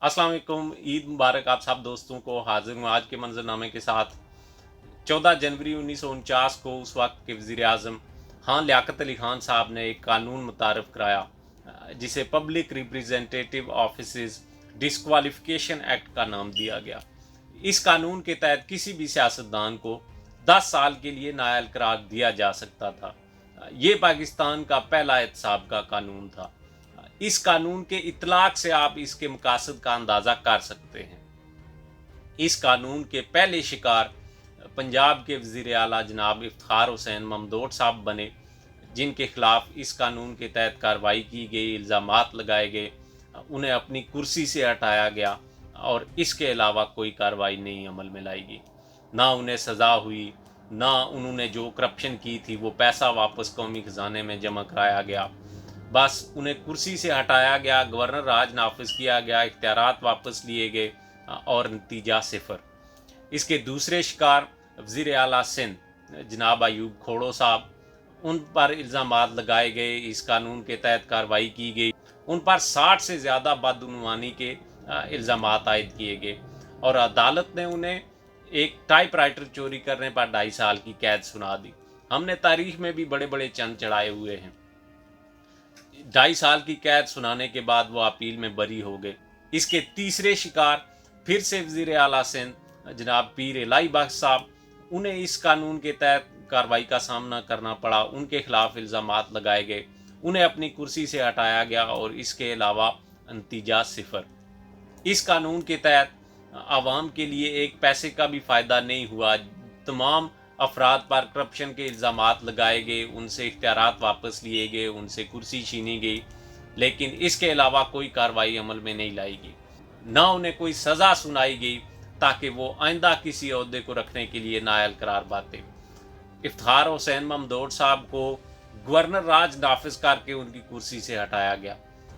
अस्सलाम वालेकुम, ईद मुबारक आप सब दोस्तों को। हाजिर हूँ आज के मंजरनामे के साथ। 14 जनवरी 1949 को उस वक्त के वज़ीर आज़म हाँ लियाकत अली खान साहब ने एक कानून मुतारफ़ कराया जिसे public representative offices disqualification act का नाम दिया गया। इस कानून के तहत किसी भी सियासतदान को 10 साल के लिए नाअहल करार दिया जा सकता था। ये पाकिस्तान का पहला एहतसाब का कानून था। इस कानून के इतलाक से आप इसके मकासद का अंदाज़ा कर सकते हैं। इस कानून के पहले शिकार पंजाब के वज़ीर आला जनाब इफ्तिखार हुसैन ममदोट साहब बने, जिनके खिलाफ इस कानून के तहत कार्रवाई की गई, इल्ज़ामात लगाए गए, उन्हें अपनी कुर्सी से हटाया गया और इसके अलावा कोई कार्रवाई नहीं अमल में लाई गई। ना उन्हें सज़ा हुई, ना उन्होंने जो करप्शन की थी वो पैसा वापस कौमी ख़जाने में जमा कराया गया। बस उन्हें कुर्सी से हटाया गया, गवर्नर राज नाफिज किया गया, इख्तियारात वापस लिए गए और नतीजा सिफर। इसके दूसरे शिकार वज़ीर आला सिंध जनाब अयूब खोड़ो साहब, उन पर इल्ज़ामात लगाए गए, इस कानून के तहत कार्रवाई की गई। उन पर 60 से ज़्यादा बदउनवानी के इल्ज़ामात आयद किए गए और अदालत ने उन्हें एक टाइपराइटर चोरी करने पर 2.5 साल की कैद सुना दी। हमने तारीख में भी बड़े बड़े चंद चढ़ाए हुए हैं। 2.5 साल की कैद सुनाने के बाद वो अपील में बरी हो गए। इसके तीसरे शिकार फिर से वज़ीर आला सिंध जनाब पीर इलाही बख्श साहब, उन्हें इस कानून के तहत कार्रवाई का सामना करना पड़ा। उनके खिलाफ इल्ज़ामात लगाए गए, उन्हें अपनी कुर्सी से हटाया गया और इसके अलावा नतीजा सिफर। इस कानून के तहत आवाम के लिए एक पैसे का भी फ़ायदा नहीं हुआ। तमाम अफराद पर करप्शन के इल्ज़ामात लगाए गए, उनसे इख्तियारात वापस लिए गए, उनसे कुर्सी छीनी गई, लेकिन इसके अलावा कोई कार्रवाई अमल में नहीं लाई गई। ना उन्हें कोई सज़ा सुनाई गई ताकि वो आइंदा किसी ओहदे को रखने के लिए नाअहल करार पाते। इफ्तिखार हुसैन ममदोट साहब को गवर्नर राज नाफिज करके उनकी कुर्सी से हटाया गया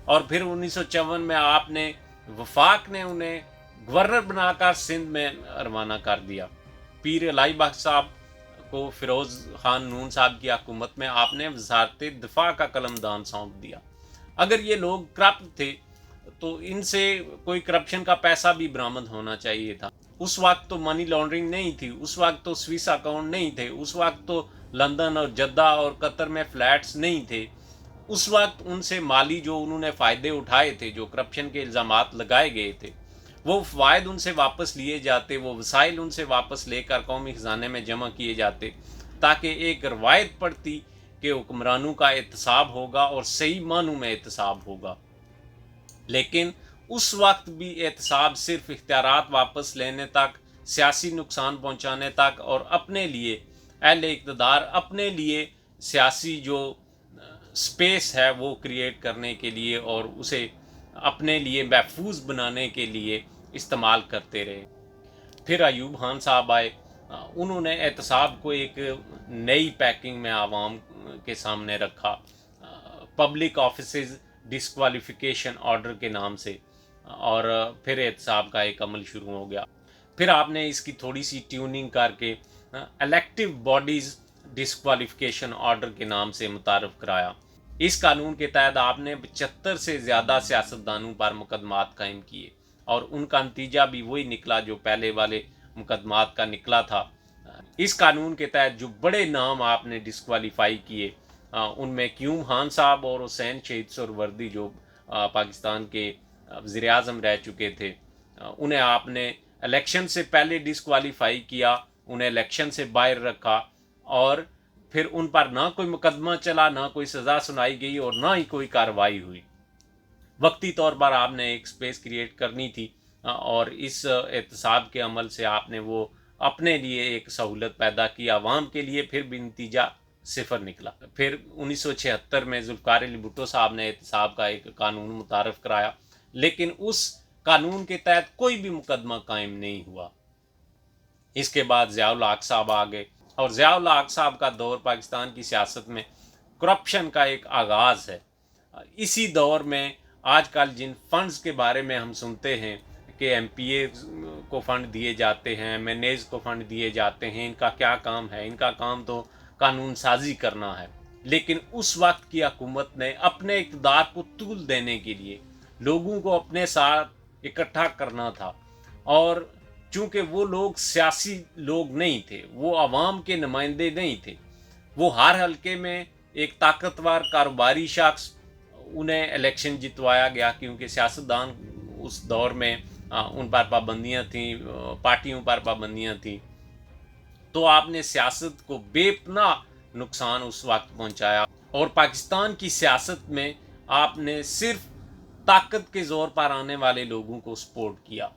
और फिर 1954 में आपने वफाक ने उन्हें गवर्नर बनाकर सिंध में रवाना कर दिया। पीर इलाही बख्श साहब को फिरोज़ खान नून साहब की हुकूमत में आपने वज़ारत दिफा का कलमदान सौंप दिया। अगर ये लोग करप्ट थे तो इनसे कोई करप्शन का पैसा भी बरामद होना चाहिए था। उस वक्त तो मनी लॉन्ड्रिंग नहीं थी, उस वक्त तो स्विस अकाउंट नहीं थे, उस वक्त तो लंदन और जद्दा और कतर में फ्लैट्स नहीं थे। उस वक्त उनसे माली जो उन्होंने फ़ायदे उठाए थे, जो करप्शन के इल्ज़ामात लगाए गए थे, वो फ़वाइद उनसे वापस लिए जाते, वो वसाइल उनसे वापस लेकर कौमी ख़जाने में जमा किए जाते, ताकि एक रवायत पड़ती कि हुक्मरानों का एहतसाब होगा और सही मानों में एहतसाब होगा। लेकिन उस वक्त भी एहतसाब सिर्फ इख्तियारात वापस लेने तक, सियासी नुकसान पहुँचाने तक और अपने लिए अहले इक़्तिदार अपने लिए सियासी जो स्पेस है वो क्रिएट करने के लिए और उसे अपने लिए महफूज बनाने के लिए इस्तेमाल करते रहे। फिर अयूब खान साहब आए, उन्होंने एहतसाब को एक नई पैकिंग में आवाम के सामने रखा, पब्लिक ऑफिसेज डिस्क्वालिफिकेशन ऑर्डर के नाम से, और फिर एहतसाब का एक अमल शुरू हो गया। फिर आपने इसकी थोड़ी सी ट्यूनिंग करके इलेक्टिव बॉडीज़ डिस्क्वालिफिकेशन ऑर्डर के नाम से मुतारफ़ कराया। इस कानून के तहत आपने 75 से ज़्यादा सियासतदानों पर मुकदमात कायम किए और उनका नतीजा भी वही निकला जो पहले वाले मुकदमात का निकला था। इस कानून के तहत जो बड़े नाम आपने डिस्क्वालीफाई किए, उनमें क्यूम खान साहब और हुसैन शहीद सुहरावर्दी जो पाकिस्तान के वज़ीर आज़म रह चुके थे, उन्हें आपने इलेक्शन से पहले डिस्क्वालीफाई किया, उन्हें इलेक्शन से बाहर रखा और फिर उन पर ना कोई मुकदमा चला, ना कोई सज़ा सुनाई गई और ना ही कोई कार्रवाई हुई। वक्ती तौर पर आपने एक स्पेस क्रिएट करनी थी और इस एहतसाब के अमल से आपने वो अपने लिए एक सहूलत पैदा की, आवाम के लिए फिर भी नतीजा सिफर निकला। फिर 1976 में ज़ुल्फ़िकार अली भुट्टो साहब ने एहतसाब का एक कानून मुतारफ़ कराया, लेकिन उस कानून के तहत कोई भी मुकदमा कायम नहीं हुआ। इसके बाद ज़िया-उल हक़ साहब आ गए और ज़िया-उल हक़ साहब का दौर पाकिस्तान की सियासत में करप्शन का एक आगाज़ है। इसी दौर में आजकल जिन फ़ंड्स के बारे में हम सुनते हैं कि MPA को फ़ंड दिए जाते हैं, MNAs को फ़ंड दिए जाते हैं, इनका क्या काम है? इनका काम तो कानून साजी करना है। लेकिन उस वक्त की हुकूमत ने अपने इक़्तिदार को तूल देने के लिए, लोगों को अपने साथ इकट्ठा करना था। और चूंकि वो लोग सियासी लोग नहीं थे, वो आवाम के नुमाइंदे नहीं थे, वो हर हलके में एक ताकतवर कारोबारी शख्स, उन्हें इलेक्शन जितवाया गया क्योंकि सियासतदान उस दौर में उन पर पाबंदियां थीं, पार्टियों पर पाबंदियां थीं। तो आपने सियासत को बेपनाह नुकसान उस वक्त पहुंचाया और पाकिस्तान की सियासत में आपने सिर्फ ताकत के ज़ोर पर आने वाले लोगों को सपोर्ट किया,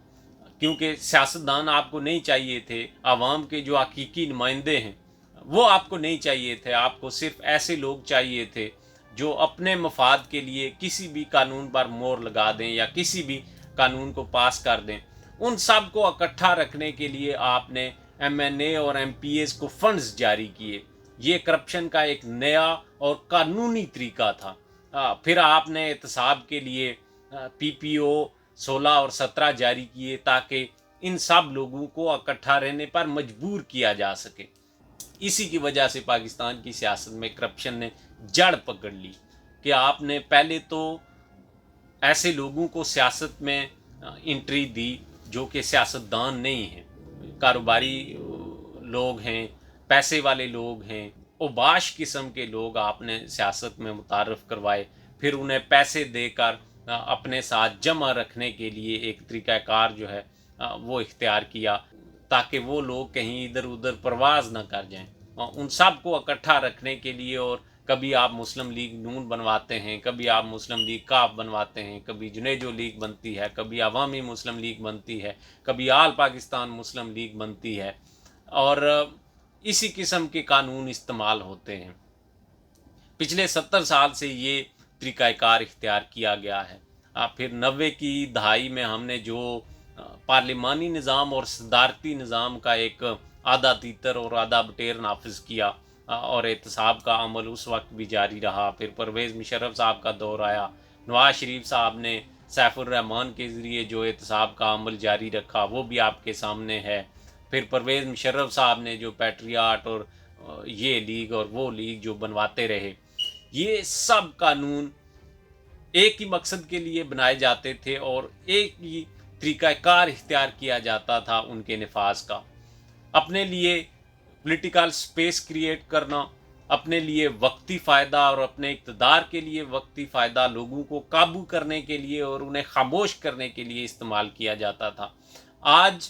क्योंकि सियासतदान आपको नहीं चाहिए थे। आवाम के जो हकीकी नुमाइंदे हैं वो आपको नहीं चाहिए थे। आपको सिर्फ ऐसे लोग चाहिए थे जो अपने मफाद के लिए किसी भी कानून पर मोहर लगा दें या किसी भी कानून को पास कर दें। उन सब को इकट्ठा रखने के लिए आपने MNA और MPAs को फंड्स जारी किए। ये करप्शन का एक नया और कानूनी तरीका था। फिर आपने एहतसाब के लिए PPO 16 और 17 जारी किए ताकि इन सब लोगों को इकट्ठा रहने पर मजबूर किया जा सके। इसी की वजह से पाकिस्तान की सियासत में करप्शन ने जड़ पकड़ ली कि आपने पहले तो ऐसे लोगों को सियासत में एंट्री दी जो कि सियासतदान नहीं हैं, कारोबारी लोग हैं, पैसे वाले लोग हैं, ओबाश किस्म के लोग आपने सियासत में मुतारफ़ करवाए। फिर उन्हें पैसे देकर अपने साथ जमा रखने के लिए एक तरीक़ाकार जो है वो इख्तियार किया ताकि वो लोग कहीं इधर उधर परवाज़ ना कर जाएं। उन सब को इकट्ठा रखने के लिए, और कभी आप मुस्लिम लीग नून बनवाते हैं, कभी आप मुस्लिम लीग काफ बनवाते हैं, कभी जुनेजो लीग बनती है, कभी अवामी मुस्लिम लीग बनती है, कभी आल पाकिस्तान मुस्लिम लीग बनती है, और इसी किस्म के कानून इस्तेमाल होते हैं। पिछले 70 साल से ये तरीक़ाकार इख्तियार किया गया है। फिर 90 की दहाई में हमने जो पार्लिमानी निज़ाम और सदारती निज़ाम का एक आधा तीतर और आधा बटेर नाफिज किया और एहतसाब का अमल उस वक्त भी जारी रहा। फिर परवेज़ मुशर्रफ साहब का दौर आया, नवाज शरीफ साहब ने सैफुर रहमान के ज़रिए जो एहतसाब का अमल जारी रखा वो भी आपके सामने है। फिर परवेज़ मुशर्रफ साहब ने जो पैट्रियाट और ये लीग और वो लीग जो बनवाते रहे, ये सब कानून एक ही मकसद के लिए बनाए जाते थे और एक ही तरीक़ाकार इख्तियार किया जाता था उनके नफाज का। अपने लिए पॉलिटिकल स्पेस क्रिएट करना, अपने लिए वक्ती फ़ायदा और अपने इक़्तिदार के लिए वक्ती फ़ायदा, लोगों को काबू करने के लिए और उन्हें खामोश करने के लिए इस्तेमाल किया जाता था। आज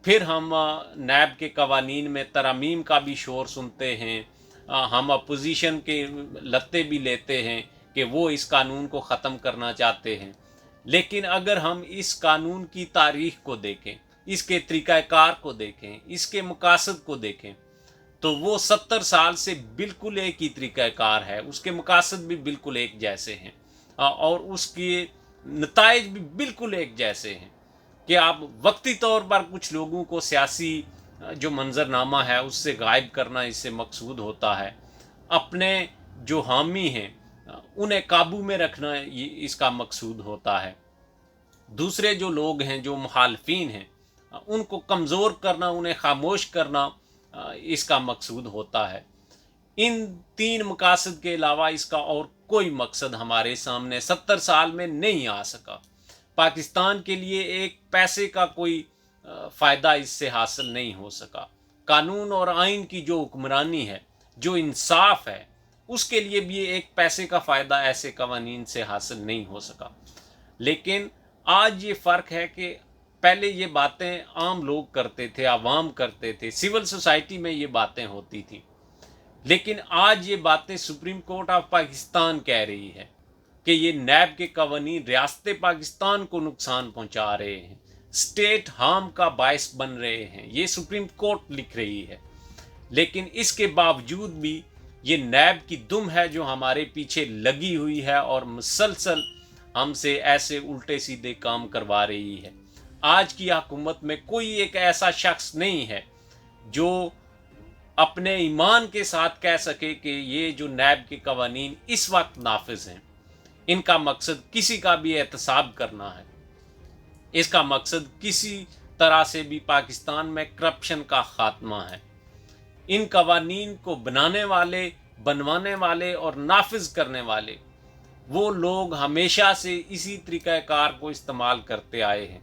फिर हम नैब के कवानीन में तरमीम का भी शोर सुनते हैं। हम अपोजिशन के लत्ते भी लेते हैं कि वो इस कानून को ख़त्म करना चाहते हैं। लेकिन अगर हम इस कानून की तारीख़ को देखें, इसके तरीक़ाकार को देखें, इसके मकासद को देखें, तो वो 70 साल से बिल्कुल एक ही तरीक़ाकार है। उसके मकासद भी बिल्कुल एक जैसे हैं और उसके नताइज भी बिल्कुल एक जैसे हैं कि आप वक्ती तौर पर कुछ लोगों को सियासी जो मंजरनामा है उससे गायब करना इससे मकसूद होता है। अपने जो हामी हैं उन्हें काबू में रखना ये इसका मकसूद होता है। दूसरे जो लोग हैं, जो मुखालफीन हैं, उनको कमज़ोर करना, उन्हें खामोश करना इसका मकसूद होता है। इन 3 मकासद के अलावा इसका और कोई मकसद हमारे सामने 70 साल में नहीं आ सका। पाकिस्तान के लिए एक पैसे का कोई फ़ायदा इससे हासिल नहीं हो सका। कानून और आइन की जो हुक्मरानी है, जो इंसाफ है, उसके लिए भी एक पैसे का फ़ायदा ऐसे कवानीन से हासिल नहीं हो सका। लेकिन आज ये फ़र्क है कि पहले ये बातें आम लोग करते थे, आवाम करते थे, सिविल सोसाइटी में ये बातें होती थी। लेकिन आज ये बातें सुप्रीम कोर्ट ऑफ पाकिस्तान कह रही है कि ये नैब के कवानीन रियासत पाकिस्तान को नुकसान पहुंचा रहे हैं, स्टेट हार्म का बायस बन रहे हैं, ये सुप्रीम कोर्ट लिख रही है। लेकिन इसके बावजूद भी ये नैब की दुम है जो हमारे पीछे लगी हुई है और मुसलसल हमसे ऐसे उल्टे सीधे काम करवा रही है। आज की हुकूमत में कोई एक ऐसा शख्स नहीं है जो अपने ईमान के साथ कह सके कि ये जो नैब के कवानीन इस वक्त नाफिज हैं, इनका मकसद किसी का भी एहतसाब करना है, इसका मकसद किसी तरह से भी पाकिस्तान में करप्शन का खात्मा है। इन कवानीन को बनाने वाले, बनवाने वाले और नाफिज करने वाले وہ لوگ ہمیشہ سے اسی طریقہ کار کو استعمال کرتے آئے ہیں۔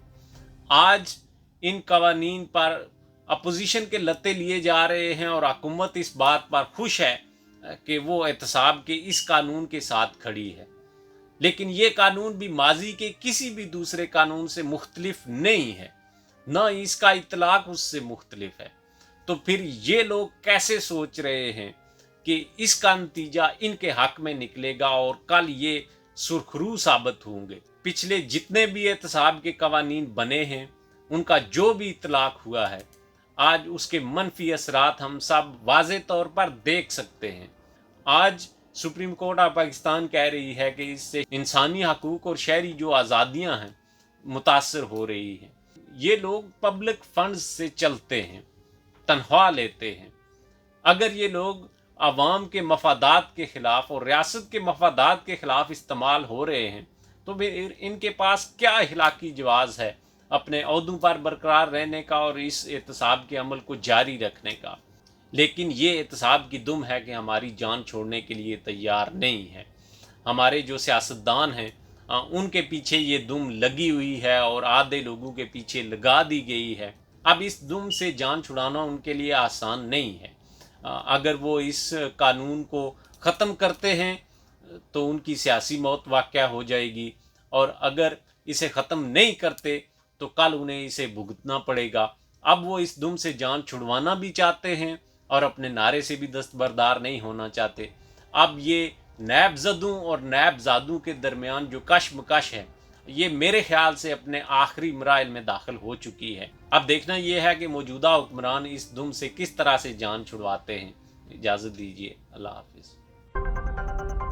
آج ان قوانین پر اپوزیشن کے لتے لیے جا رہے ہیں اور حکومت اس بات پر خوش ہے کہ وہ احتساب کے اس قانون کے ساتھ کھڑی ہے، لیکن یہ قانون بھی ماضی کے کسی بھی دوسرے قانون سے مختلف نہیں ہے، نہ اس کا اطلاق اس سے مختلف ہے۔ تو پھر یہ لوگ کیسے سوچ رہے ہیں کہ اس کا نتیجہ ان کے حق میں نکلے گا اور کل یہ سرخرو ثابت ہوں گے؟ پچھلے جتنے بھی احتساب کے قوانین بنے ہیں ان کا جو بھی اطلاق ہوا ہے، آج اس کے منفی اثرات ہم سب واضح طور پر دیکھ سکتے ہیں۔ آج سپریم کورٹ آف پاکستان کہہ رہی ہے کہ اس سے انسانی حقوق اور شہری جو آزادیاں ہیں متاثر ہو رہی ہیں۔ یہ لوگ پبلک فنڈز سے چلتے ہیں، تنخواہ لیتے ہیں۔ اگر یہ لوگ عوام کے مفادات کے خلاف اور ریاست کے مفادات کے خلاف استعمال ہو رہے ہیں تو پھر ان کے پاس کیا اخلاقی جواز ہے اپنے عہدوں پر برقرار رہنے کا اور اس احتساب کے عمل کو جاری رکھنے کا؟ لیکن یہ احتساب کی دم ہے کہ ہماری جان چھوڑنے کے لیے تیار نہیں ہے۔ ہمارے جو سیاستدان ہیں ان کے پیچھے یہ دم لگی ہوئی ہے اور آدھے لوگوں کے پیچھے لگا دی گئی ہے۔ اب اس دم سے جان چھڑانا ان کے لیے آسان نہیں ہے۔ اگر وہ اس قانون کو ختم کرتے ہیں تو ان کی سیاسی موت واقع ہو جائے گی، اور اگر اسے ختم نہیں کرتے تو کل انہیں اسے بھگتنا پڑے گا۔ اب وہ اس دم سے جان چھڑوانا بھی چاہتے ہیں اور اپنے نعرے سے بھی دستبردار نہیں ہونا چاہتے۔ اب یہ نیب زدوں اور نیب زادوں کے درمیان جو کشمکش ہے یہ میرے خیال سے اپنے آخری مراحل میں داخل ہو چکی ہے۔ اب دیکھنا یہ ہے کہ موجودہ حکمران اس دم سے کس طرح سے جان چھڑواتے ہیں۔ اجازت دیجیے، اللہ حافظ۔